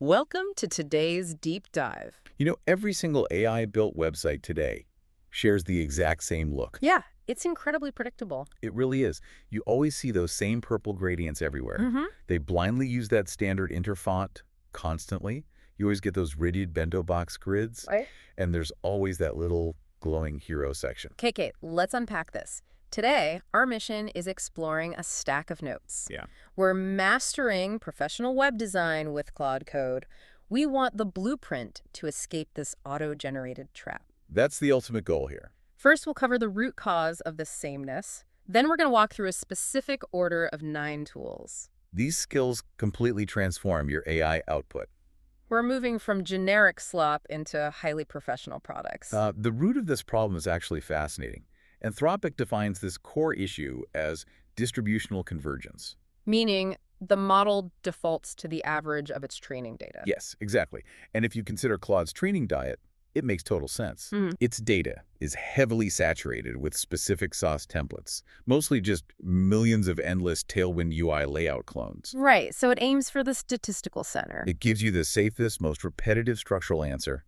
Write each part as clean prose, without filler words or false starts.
Welcome to today's deep dive. Every single AI-built website today shares the exact same look. Yeah, it's incredibly predictable. It really is. You always see those same purple gradients everywhere. They blindly use that standard interfont constantly. You always get those rigid bento box grids, Right. and there's always that little glowing hero section. KK, let's unpack this. Today, our mission is exploring a stack of notes. Yeah. We're mastering professional web design with Claude Code. We want the blueprint to escape this auto-generated trap. That's the ultimate goal here. First, we'll cover the root cause of this sameness. Then we're going to walk through a specific order of 9 tools. These skills completely transform your AI output. We're moving from generic slop into highly professional products. The root of this problem is actually fascinating. Anthropic defines this core issue as distributional convergence. Meaning the model defaults to the average of its training data. Yes, exactly. And if you consider Claude's training diet, it makes total sense. Its data is heavily saturated with specific sauce templates, mostly just millions of endless Tailwind UI layout clones. Right, so it aims for the statistical center. It gives you the safest, most repetitive structural answer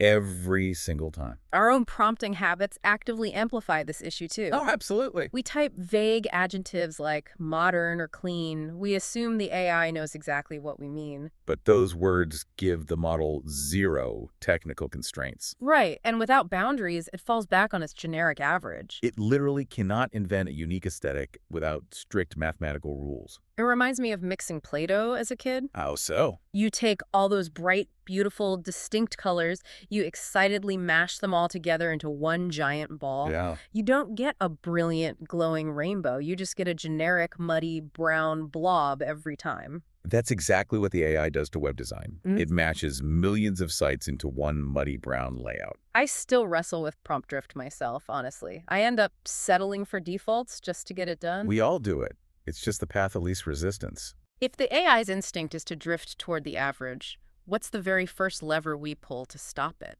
every single time. Our own prompting habits actively amplify this issue too. Oh, absolutely. We type vague adjectives like modern or clean. We assume the AI knows exactly what we mean. But those words give the model zero technical constraints. Right, and without boundaries, it falls back on its generic average. It literally cannot invent a unique aesthetic without strict mathematical rules. It reminds me of mixing Play-Doh as a kid. How so? You take all those bright, beautiful, distinct colors, you excitedly mash them all together into one giant ball. Yeah. You don't get a brilliant, glowing rainbow. You just get a generic, muddy, brown blob every time. That's exactly what the AI does to web design. It matches millions of sites into one muddy brown layout. I still wrestle with prompt drift myself, honestly. I end up settling for defaults just to get it done. We all do it. It's just the path of least resistance. If the AI's instinct is to drift toward the average, what's the very first lever we pull to stop it?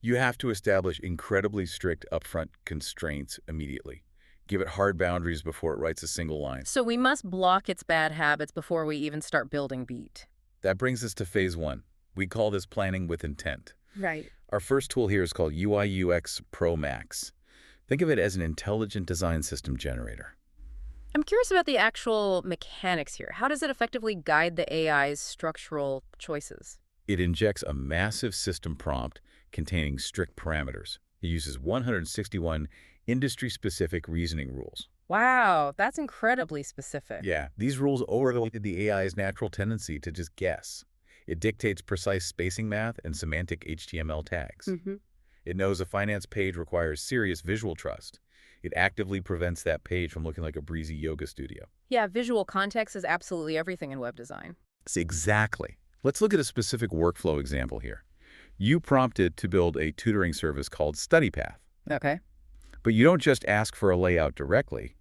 You have to establish incredibly strict upfront constraints immediately. Give it hard boundaries before it writes a single line. So we must block its bad habits before we even start building beat. That brings us to phase 1. We call this planning with intent. Right. Our first tool here is called UI/UX Pro Max. Think of it as an intelligent design system generator. I'm curious about the actual mechanics here. How does it effectively guide the AI's structural choices? It injects a massive system prompt containing strict parameters. It uses 161 industry-specific reasoning rules. Wow, that's incredibly specific. Yeah, these rules override the AI's natural tendency to just guess. It dictates precise spacing math and semantic HTML tags. It knows a finance page requires serious visual trust. It actively prevents that page from looking like a breezy yoga studio. Yeah, visual context is absolutely everything in web design. Exactly. Let's look at a specific workflow example here. You prompted to build a tutoring service called StudyPath. Okay. But you don't just ask for a layout directly.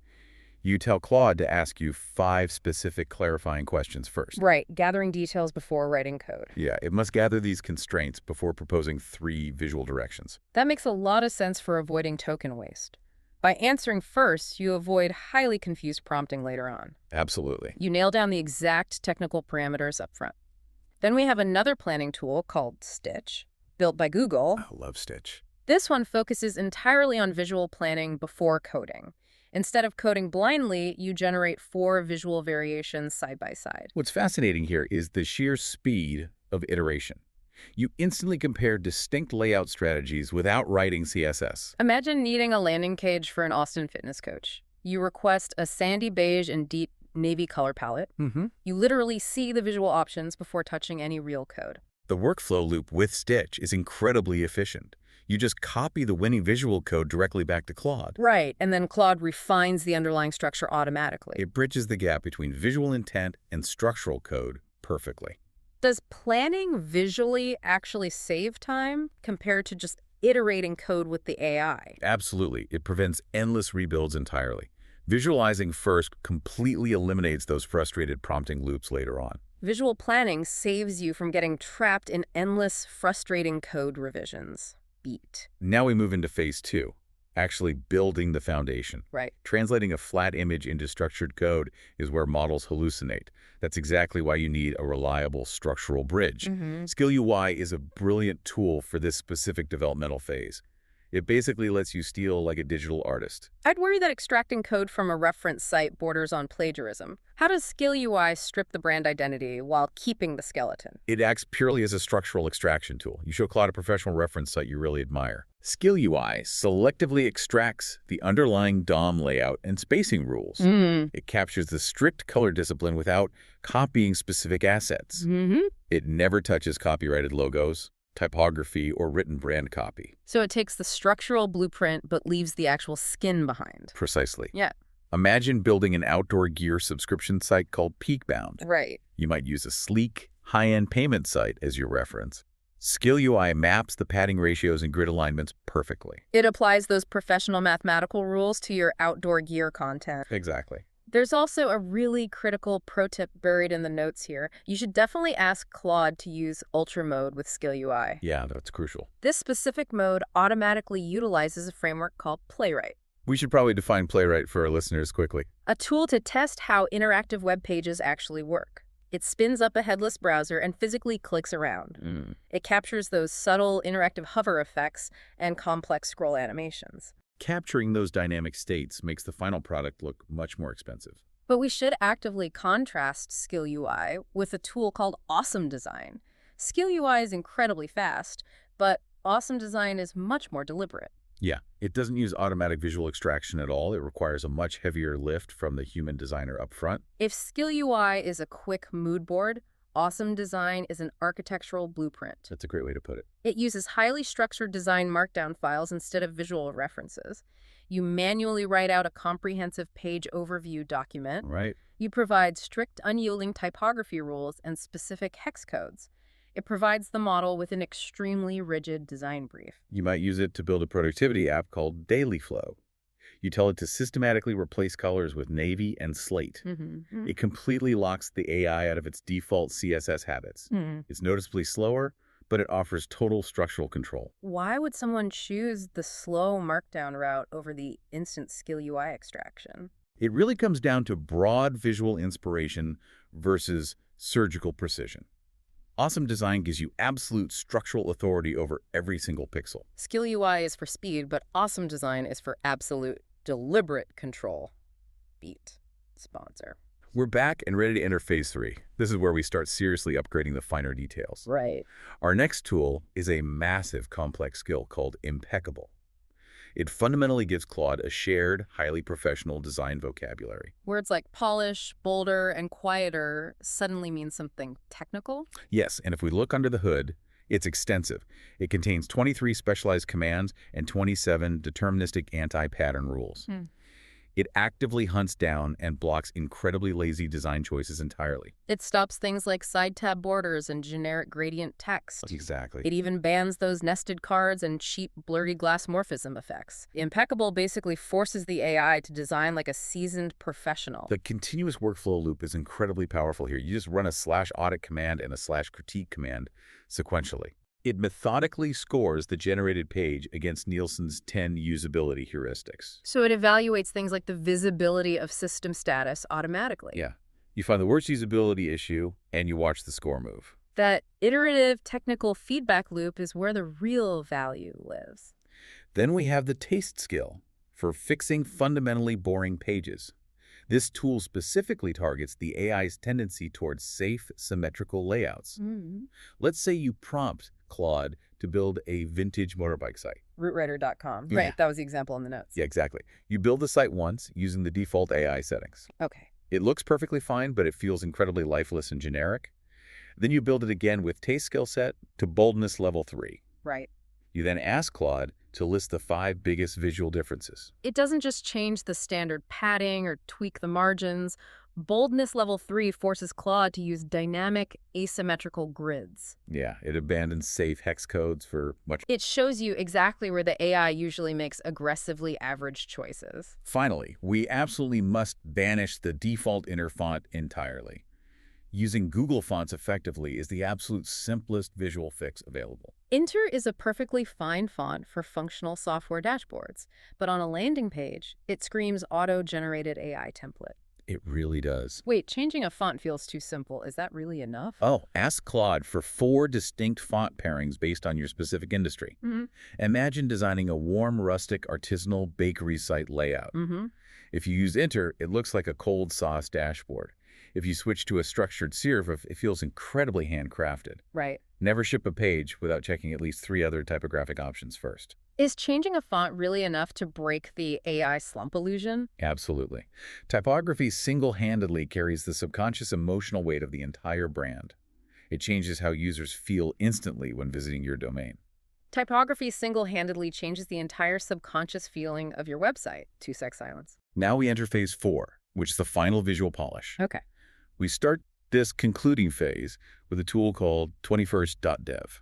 You tell Claude to ask you 5 specific clarifying questions first. Right, gathering details before writing code. Yeah, it must gather these constraints before proposing 3 visual directions. That makes a lot of sense for avoiding token waste. By answering first, you avoid highly confused prompting later on. Absolutely. You nail down the exact technical parameters up front. Then we have another planning tool called Stitch, built by Google. I love Stitch. This one focuses entirely on visual planning before coding. Instead of coding blindly, you generate 4 visual variations side by side. What's fascinating here is the sheer speed of iteration. You instantly compare distinct layout strategies without writing CSS. Imagine needing a landing page for an Austin fitness coach. You request a sandy beige and deep navy color palette. You literally see the visual options before touching any real code. The workflow loop with Stitch is incredibly efficient. You just copy the winning visual code directly back to Claude. Right, and then Claude refines the underlying structure automatically. It bridges the gap between visual intent and structural code perfectly. Does planning visually actually save time compared to just iterating code with the AI? Absolutely. It prevents endless rebuilds entirely. Visualizing first completely eliminates those frustrated prompting loops later on. Visual planning saves you from getting trapped in endless, frustrating code revisions. Beat. Now we move into phase 2, Actually building the foundation. Right. Translating a flat image into structured code is where models hallucinate. That's exactly why you need a reliable structural bridge. Skill UI is a brilliant tool for this specific developmental phase. It basically lets you steal like a digital artist. I'd worry that extracting code from a reference site borders on plagiarism. How does Skill UI strip the brand identity while keeping the skeleton? It acts purely as a structural extraction tool. You show Claude a professional reference site you really admire. Skill UI selectively extracts the underlying DOM layout and spacing rules. It captures the strict color discipline without copying specific assets. It never touches copyrighted logos, typography, or written brand copy. So it takes the structural blueprint but leaves the actual skin behind. Precisely. Yeah. Imagine building an outdoor gear subscription site called Peakbound. Right. You might use a sleek, high-end payment site as your reference. Skill UI maps the padding ratios and grid alignments perfectly. It applies those professional mathematical rules to your outdoor gear content. Exactly. There's also a really critical pro tip buried in the notes here. You should definitely ask Claude to use Ultra Mode with Skill UI. Yeah, that's crucial. This specific mode automatically utilizes a framework called Playwright, We should probably define Playwright for our listeners quickly. a tool to test how interactive web pages actually work. It spins up a headless browser and physically clicks around. It captures those subtle interactive hover effects and complex scroll animations. Capturing those dynamic states makes the final product look much more expensive. But we should actively contrast Skill UI with a tool called Awesome Design. Skill UI is incredibly fast, but Awesome Design is much more deliberate. Yeah, it doesn't use automatic visual extraction at all. It requires a much heavier lift from the human designer up front. If Skill UI is a quick mood board, Awesome Design is an architectural blueprint. That's a great way to put it. It uses highly structured design markdown files instead of visual references. You manually write out a comprehensive page overview document. Right. You provide strict, unyielding typography rules and specific hex codes. It provides the model with an extremely rigid design brief. You might use it to build a productivity app called Daily Flow. You tell it to systematically replace colors with navy and slate. It completely locks the AI out of its default CSS habits. It's noticeably slower, but it offers total structural control. Why would someone choose the slow markdown route over the instant Skill UI extraction? It really comes down to broad visual inspiration versus surgical precision. Awesome Design gives you absolute structural authority over every single pixel. Skill UI is for speed, but Awesome Design is for absolute, deliberate control. Beat. Sponsor. We're back and ready to enter phase 3. This is where we start seriously upgrading the finer details. Right. Our next tool is a massive complex skill called Impeccable. It fundamentally gives Claude a shared, highly professional design vocabulary. Words like polish, bolder, and quieter suddenly mean something technical? Yes, and if we look under the hood, it's extensive. It contains 23 specialized commands and 27 deterministic anti-pattern rules. It actively hunts down and blocks incredibly lazy design choices entirely. It stops things like side tab borders and generic gradient text. Exactly. It even bans those nested cards and cheap blurry glass morphism effects. Impeccable basically forces the AI to design like a seasoned professional. The continuous workflow loop is incredibly powerful here. You just run a /audit command and a /critique command sequentially. It methodically scores the generated page against Nielsen's 10 usability heuristics. So it evaluates things like the visibility of system status automatically. Yeah. You find the worst usability issue, and you watch the score move. That iterative technical feedback loop is where the real value lives. Then we have the taste skill for fixing fundamentally boring pages. This tool specifically targets the AI's tendency towards safe, symmetrical layouts. Let's say you prompt Claude to build a vintage motorbike site. Rootwriter.com. Yeah. Right, that was the example in the notes. Yeah, exactly. You build the site once using the default AI settings. Okay. It looks perfectly fine, but it feels incredibly lifeless and generic. Then you build it again with taste skill set to boldness level 3. Right. You then ask Claude to list the 5 biggest visual differences. It doesn't just change the standard padding or tweak the margins. Boldness level 3 forces Claude to use dynamic asymmetrical grids. Yeah, it abandons safe hex codes for much. It shows you exactly where the AI usually makes aggressively average choices. Finally, we absolutely must banish the default inner font entirely. Using Google fonts effectively is the absolute simplest visual fix available. Inter is a perfectly fine font for functional software dashboards, but on a landing page, it screams auto-generated AI template. It really does. Wait, changing a font feels too simple. Is that really enough? Oh, ask Claude for 4 distinct font pairings based on your specific industry. Imagine designing a warm, rustic, artisanal bakery site layout. If you use Inter, it looks like a cold sauce dashboard. If you switch to a structured serif, it feels incredibly handcrafted. Right. Never ship a page without checking at least 3 other typographic options first. Is changing a font really enough to break the AI slump illusion? Absolutely. Typography single-handedly carries the subconscious emotional weight of the entire brand. It changes how users feel instantly when visiting your domain. Typography single-handedly changes the entire subconscious feeling of your website. 2-sec silence. Now we enter phase 4, which is the final visual polish. Okay. We start this concluding phase with a tool called 21st.dev.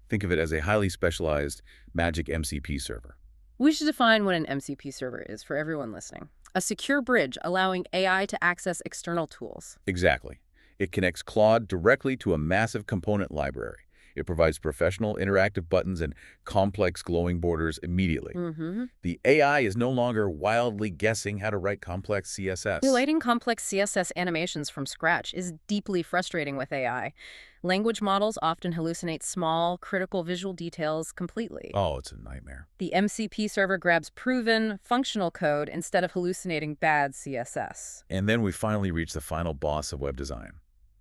Think of it as a highly specialized magic MCP server. We should define what an MCP server is for everyone listening. A secure bridge allowing AI to access external tools. Exactly. It connects Claude directly to a massive component library. It provides professional interactive buttons and complex glowing borders immediately. The AI is no longer wildly guessing how to write complex CSS. Relating complex CSS animations from scratch is deeply frustrating with AI. Language models often hallucinate small, critical visual details completely. Oh, it's a nightmare. The MCP server grabs proven, functional code instead of hallucinating bad CSS. And then we finally reach the final boss of web design.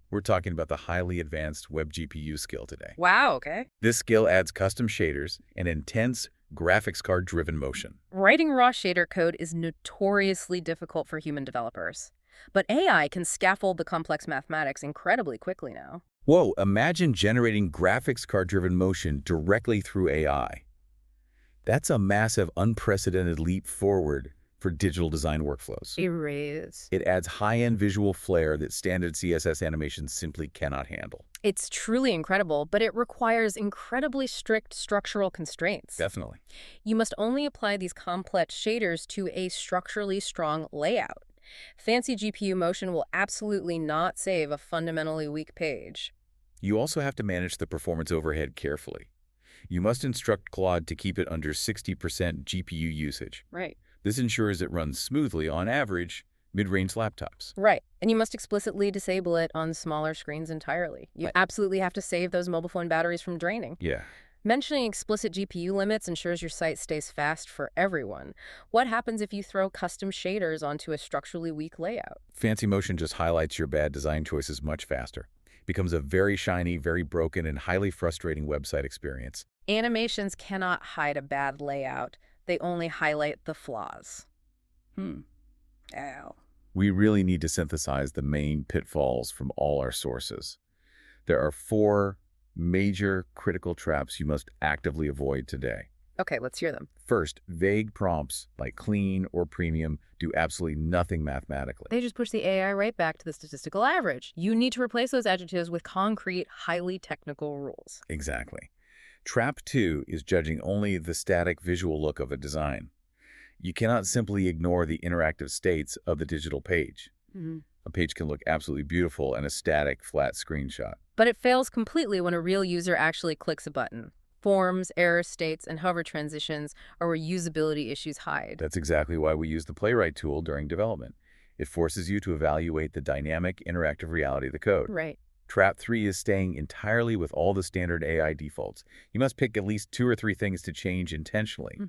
We're talking about the highly advanced WebGPU skill today. Wow, okay. This skill adds custom shaders and intense graphics card-driven motion. Writing raw shader code is notoriously difficult for human developers. But AI can scaffold the complex mathematics incredibly quickly now. Whoa, imagine generating graphics card-driven motion directly through AI. That's a massive, unprecedented leap forward for digital design workflows. Erase. It adds high-end visual flair that standard CSS animations simply cannot handle. It's truly incredible, but it requires incredibly strict structural constraints. Definitely. You must only apply these complex shaders to a structurally strong layout. Fancy GPU motion will absolutely not save a fundamentally weak page. You also have to manage the performance overhead carefully. You must instruct Claude to keep it under 60% GPU usage. Right. This ensures it runs smoothly on average mid-range laptops. Right. And you must explicitly disable it on smaller screens entirely. You absolutely have to save those mobile phone batteries from draining. Yeah. Mentioning explicit GPU limits ensures your site stays fast for everyone. What happens if you throw custom shaders onto a structurally weak layout? Fancy motion just highlights your bad design choices much faster. It becomes a very shiny, very broken, and highly frustrating website experience. Animations cannot hide a bad layout. They only highlight the flaws. Ow. We really need to synthesize the main pitfalls from all our sources. There are 4 major critical traps you must actively avoid today. Okay, let's hear them. First, vague prompts like clean or premium do absolutely nothing mathematically. They just push the AI right back to the statistical average. You need to replace those adjectives with concrete, highly technical rules. Exactly. Trap 2 is judging only the static visual look of a design. You cannot simply ignore the interactive states of the digital page. A page can look absolutely beautiful in a static, flat screenshot. But it fails completely when a real user actually clicks a button. Forms, error states, and hover transitions are where usability issues hide. That's exactly why we use the Playwright tool during development. It forces you to evaluate the dynamic, interactive reality of the code. Right. Trap 3 is staying entirely with all the standard AI defaults. You must pick at least 2 or 3 things to change intentionally.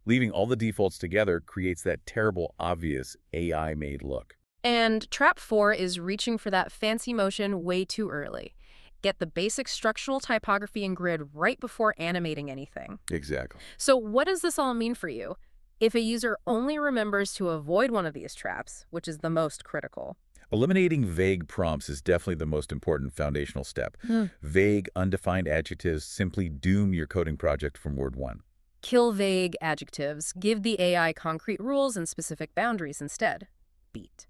Leaving all the defaults together creates that terrible, obvious AI-made look. And trap 4 is reaching for that fancy motion way too early. Get the basic structural typography and grid right before animating anything. Exactly. So what does this all mean for you? If a user only remembers to avoid one of these traps, which is the most critical, eliminating vague prompts is definitely the most important foundational step. Vague, undefined adjectives simply doom your coding project from word 1. Kill vague adjectives. Give the AI concrete rules and specific boundaries instead. Beat.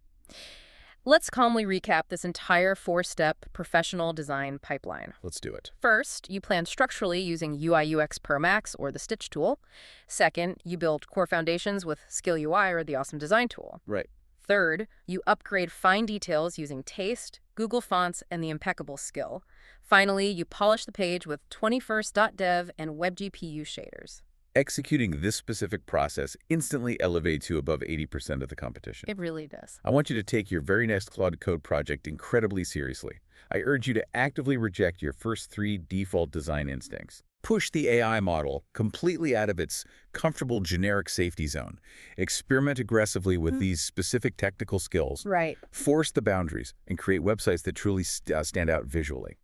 Let's calmly recap this entire 4-step professional design pipeline. Let's do it. First, you plan structurally using UI/UX Pro Max or the Stitch tool. Second, you build core foundations with Skill UI or the Awesome Design tool. Right. Third, you upgrade fine details using taste, Google Fonts, and the impeccable skill. Finally, you polish the page with 21st.dev and WebGPU shaders. Executing this specific process instantly elevates you above 80% of the competition. It really does. I want you to take your very next Claude Code project incredibly seriously. I urge you to actively reject your first 3 default design instincts. Push the AI model completely out of its comfortable generic safety zone. Experiment aggressively with these specific technical skills. Right. Force the boundaries and create websites that truly stand out visually.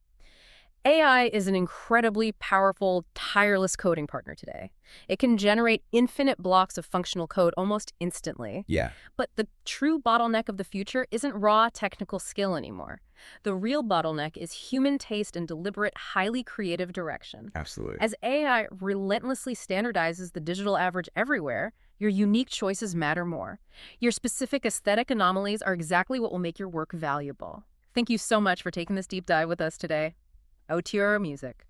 AI is an incredibly powerful, tireless coding partner today. It can generate infinite blocks of functional code almost instantly. Yeah, But the true bottleneck of the future isn't raw technical skill anymore. The real bottleneck is human taste and deliberate, highly creative direction. absolutely. As AI relentlessly standardizes the digital average everywhere, your unique choices matter more. Your specific aesthetic anomalies are exactly what will make your work valuable. Thank you so much for taking this deep dive with us today. OTR music.